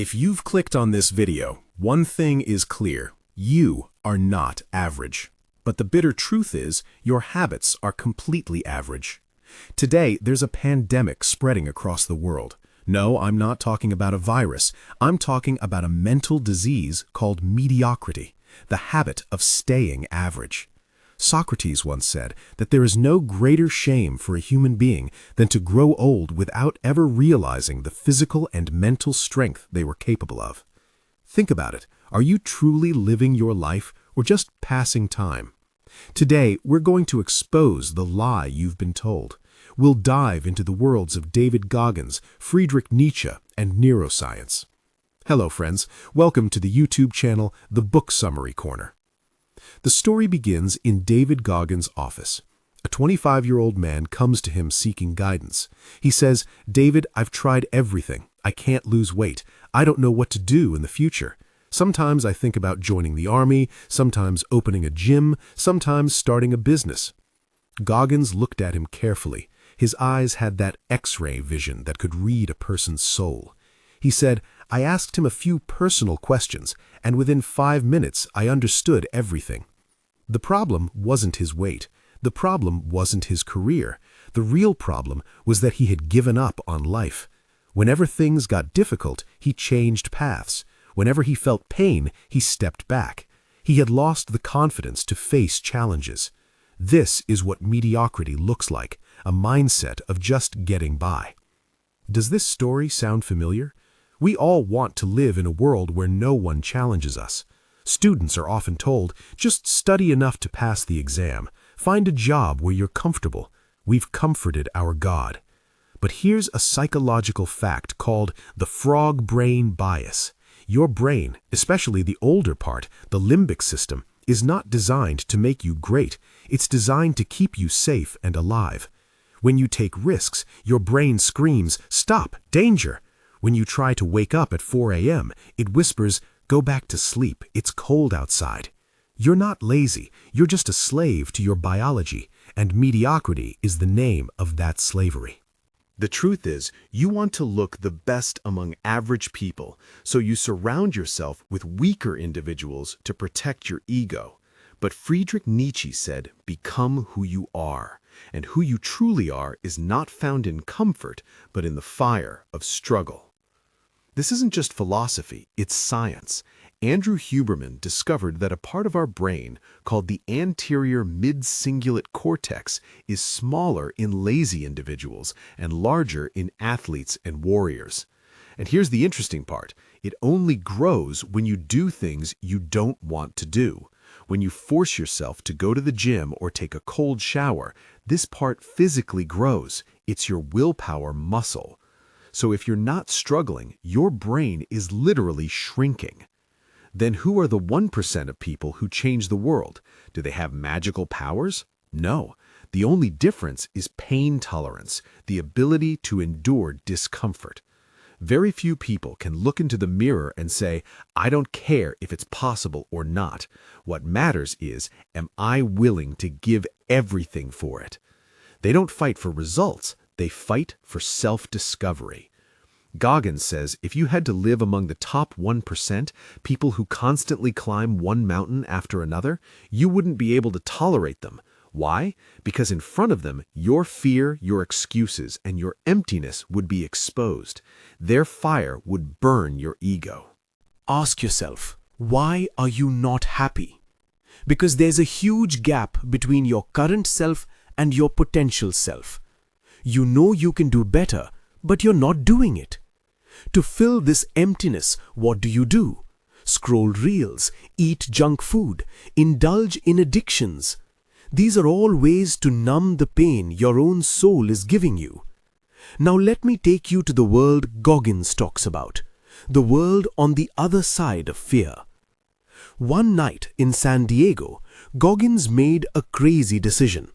If you've clicked on this video, one thing is clear. You are not average. But the bitter truth is, your habits are completely average. Today, there's a pandemic spreading across the world. No, I'm not talking about a virus. I'm talking about a mental disease called mediocrity, the habit of staying average. Socrates once said that there is no greater shame for a human being than to grow old without ever realizing the physical and mental strength they were capable of. Think about it. Are you truly living your life or just passing time? Today, we're going to expose the lie you've been told. We'll dive into the worlds of David Goggins, Friedrich Nietzsche, and neuroscience. Hello, friends. Welcome to the YouTube channel, The Book Summary Corner. The story begins in David Goggins' office. A 25-year-old man comes to him seeking guidance. He says, "David, I've tried everything. I can't lose weight. I don't know what to do in the future. Sometimes I think about joining the army, sometimes opening a gym, sometimes starting a business." Goggins looked at him carefully. His eyes had that X-ray vision that could read a person's soul. He said, "I asked him a few personal questions, and within 5 minutes I understood everything." The problem wasn't his weight. The problem wasn't his career. The real problem was that he had given up on life. Whenever things got difficult, he changed paths. Whenever he felt pain, he stepped back. He had lost the confidence to face challenges. This is what mediocrity looks like, a mindset of just getting by. Does this story sound familiar? We all want to live in a world where no one challenges us. Students are often told, just study enough to pass the exam. Find a job where you're comfortable. We've comforted our God. But here's a psychological fact called the frog brain bias. Your brain, especially the older part, the limbic system, is not designed to make you great. It's designed to keep you safe and alive. When you take risks, your brain screams, "Stop! Danger!" When you try to wake up at 4 a.m., it whispers, "Go back to sleep. It's cold outside." You're not lazy. You're just a slave to your biology, and mediocrity is the name of that slavery. The truth is, you want to look the best among average people, so you surround yourself with weaker individuals to protect your ego. But Friedrich Nietzsche said, "Become who you are," and who you truly are is not found in comfort, but in the fire of struggle. This isn't just philosophy, it's science. Andrew Huberman discovered that a part of our brain, called the anterior mid-cingulate cortex, is smaller in lazy individuals and larger in athletes and warriors. And here's the interesting part. It only grows when you do things you don't want to do. When you force yourself to go to the gym or take a cold shower, this part physically grows. It's your willpower muscle. So if you're not struggling, your brain is literally shrinking. Then who are the 1% of people who change the world? Do they have magical powers? No. The only difference is pain tolerance, the ability to endure discomfort. Very few people can look into the mirror and say, "I don't care if it's possible or not. What matters is, am I willing to give everything for it?" They don't fight for results, they fight for self-discovery. Goggins says if you had to live among the top 1%, people who constantly climb one mountain after another, you wouldn't be able to tolerate them. Why? Because in front of them, your fear, your excuses, and your emptiness would be exposed. Their fire would burn your ego. Ask yourself, why are you not happy? Because there's a huge gap between your current self and your potential self. You know you can do better, but you're not doing it. To fill this emptiness, what do? Scroll reels, eat junk food, indulge in addictions. These are all ways to numb the pain your own soul is giving you. Now let me take you to the world Goggins talks about, the world on the other side of fear. One night in San Diego, Goggins made a crazy decision.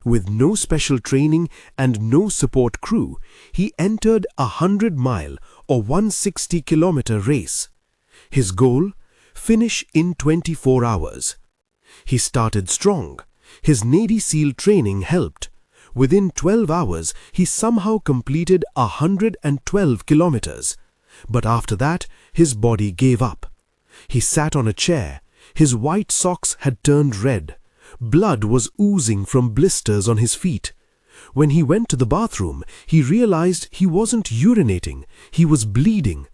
With no special training and no support crew, he entered a 100-mile or 160-kilometer race. His goal? Finish in 24 hours. He started strong. His Navy SEAL training helped. Within 12 hours, he somehow completed 112 kilometers. But after that, his body gave up. He sat on a chair. His white socks had turned red. Blood was oozing from blisters on his feet. When he went to the bathroom, he realized he wasn't urinating. He was bleeding.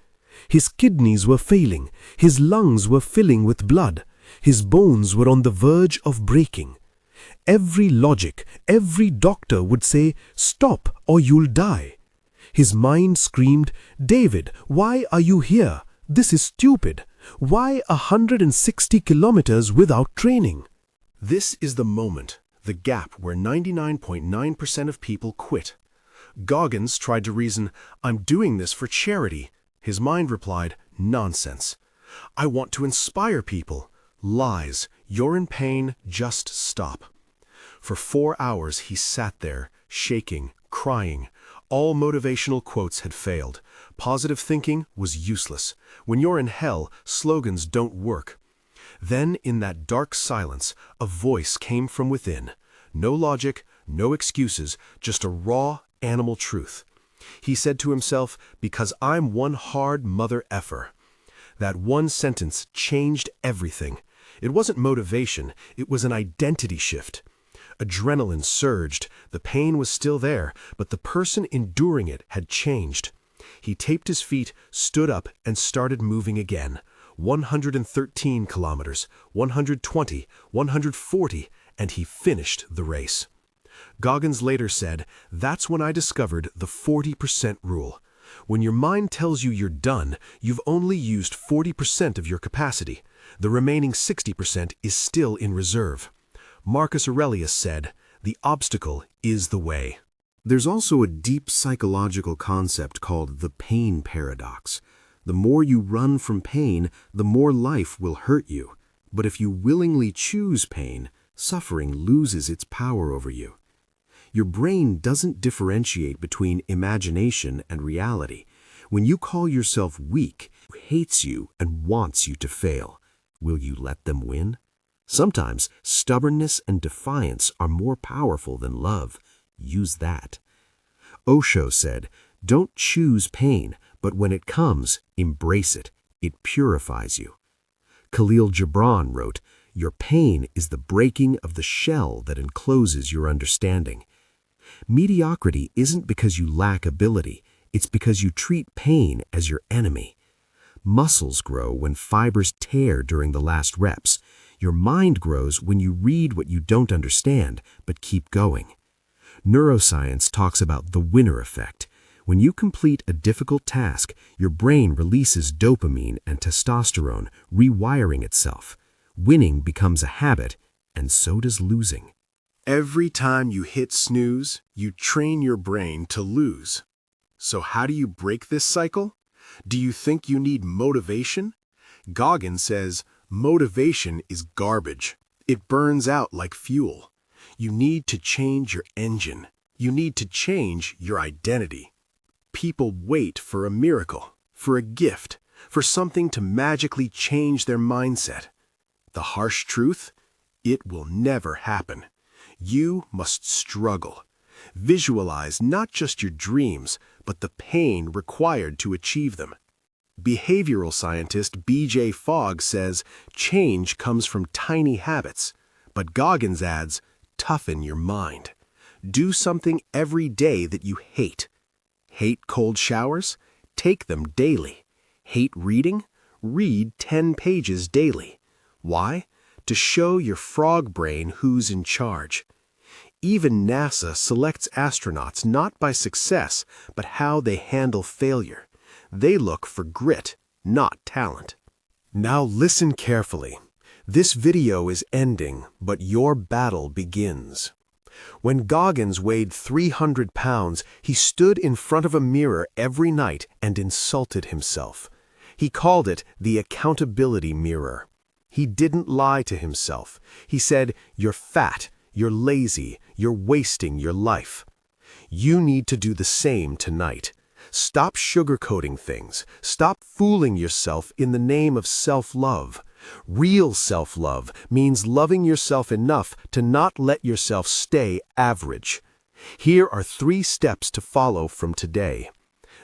His kidneys were failing. His lungs were filling with blood. His bones were on the verge of breaking. Every logic, every doctor would say, "Stop or you'll die." His mind screamed, "David, why are you here? This is stupid. Why 160 kilometers without training?" This is the moment, the gap where 99.9% of people quit. Goggins tried to reason, "I'm doing this for charity." His mind replied, "Nonsense. I want to inspire people." Lies. You're in pain, just stop. For 4 hours he sat there, shaking, crying. All motivational quotes had failed. Positive thinking was useless. When you're in hell, slogans don't work. Then, in that dark silence, a voice came from within. No logic, no excuses, just a raw, animal truth. He said to himself, "Because I'm one hard mother effer." That one sentence changed everything. It wasn't motivation, it was an identity shift. Adrenaline surged, the pain was still there, but the person enduring it had changed. He taped his feet, stood up, and started moving again. 113 kilometers, 120, 140, and he finished the race. Goggins later said, "That's when I discovered the 40% rule. When your mind tells you you're done, you've only used 40% of your capacity. The remaining 60% is still in reserve." Marcus Aurelius said, "The obstacle is the way." There's also a deep psychological concept called the pain paradox. The more you run from pain, the more life will hurt you. But if you willingly choose pain, suffering loses its power over you. Your brain doesn't differentiate between imagination and reality. When you call yourself weak, it hates you and wants you to fail. Will you let them win? Sometimes stubbornness and defiance are more powerful than love. Use that. Osho said, "Don't choose pain, but when it comes, embrace it. It purifies you." Khalil Gibran wrote, "Your pain is the breaking of the shell that encloses your understanding." Mediocrity isn't because you lack ability, it's because you treat pain as your enemy. Muscles grow when fibers tear during the last reps. Your mind grows when you read what you don't understand, but keep going. Neuroscience talks about the winner effect. When you complete a difficult task, your brain releases dopamine and testosterone, rewiring itself. Winning becomes a habit, and so does losing. Every time you hit snooze, you train your brain to lose. So how do you break this cycle? Do you think you need motivation? Goggins says, "Motivation is garbage. It burns out like fuel. You need to change your engine. You need to change your identity." People wait for a miracle, for a gift, for something to magically change their mindset. The harsh truth? It will never happen. You must struggle. Visualize not just your dreams, but the pain required to achieve them. Behavioral scientist B.J. Fogg says change comes from tiny habits, but Goggins adds, toughen your mind. Do something every day that you hate. Hate cold showers? Take them daily. Hate reading? Read 10 pages daily. Why? To show your frog brain who's in charge. Even NASA selects astronauts not by success, but how they handle failure. They look for grit, not talent. Now listen carefully. This video is ending, but your battle begins. When Goggins weighed 300 pounds, he stood in front of a mirror every night and insulted himself. He called it the accountability mirror. He didn't lie to himself. He said, "You're fat, you're lazy, you're wasting your life." You need to do the same tonight. Stop sugarcoating things. Stop fooling yourself in the name of self-love. Real self-love means loving yourself enough to not let yourself stay average. Here are 3 steps to follow from today.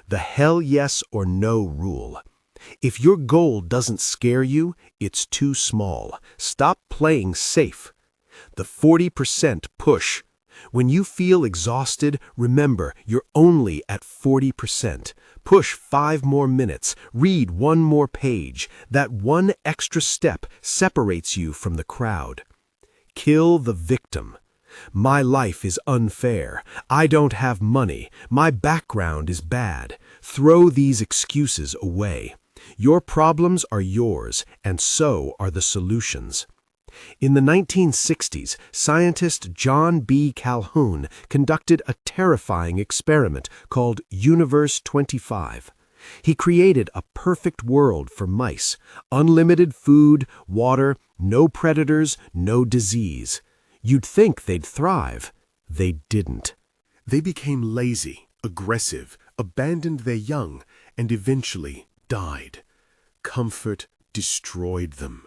the hell yes or no rule. If your goal doesn't scare you, it's too small. Stop playing safe. The 40% push. When you feel exhausted, remember you're only at 40%. Push 5 more minutes. Read 1 more page. That one extra step separates you from the crowd. Kill the victim. My life is unfair. I don't have money. My background is bad. Throw these excuses away. Your problems are yours, and so are the solutions. In the 1960s, scientist John B. Calhoun conducted a terrifying experiment called Universe 25. He created a perfect world for mice, unlimited food, water, no predators, no disease. You'd think they'd thrive. They didn't. They became lazy, aggressive, abandoned their young, and eventually died. Comfort destroyed them.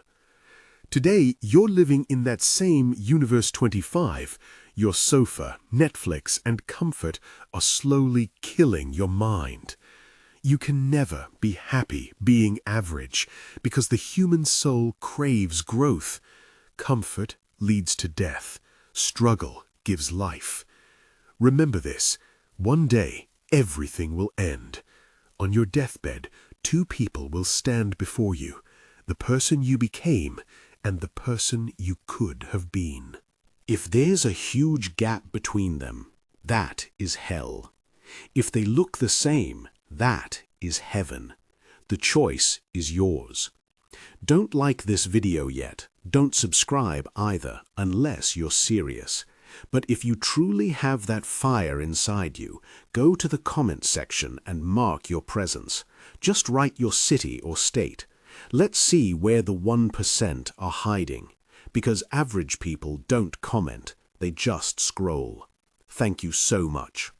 Today, you're living in that same Universe 25. Your sofa, Netflix, and comfort are slowly killing your mind. You can never be happy being average because the human soul craves growth. Comfort leads to death. Struggle gives life. Remember this. One day, everything will end. On your deathbed, 2 people will stand before you, the person you became and the person you could have been. If there's a huge gap between them, that is hell. If they look the same, that is heaven. The choice is yours. Don't like this video yet. Don't subscribe either, unless you're serious. But if you truly have that fire inside you, go to the comment section and mark your presence. Just write your city or state. Let's see where the 1% are hiding. Because average people don't comment, they just scroll. Thank you so much.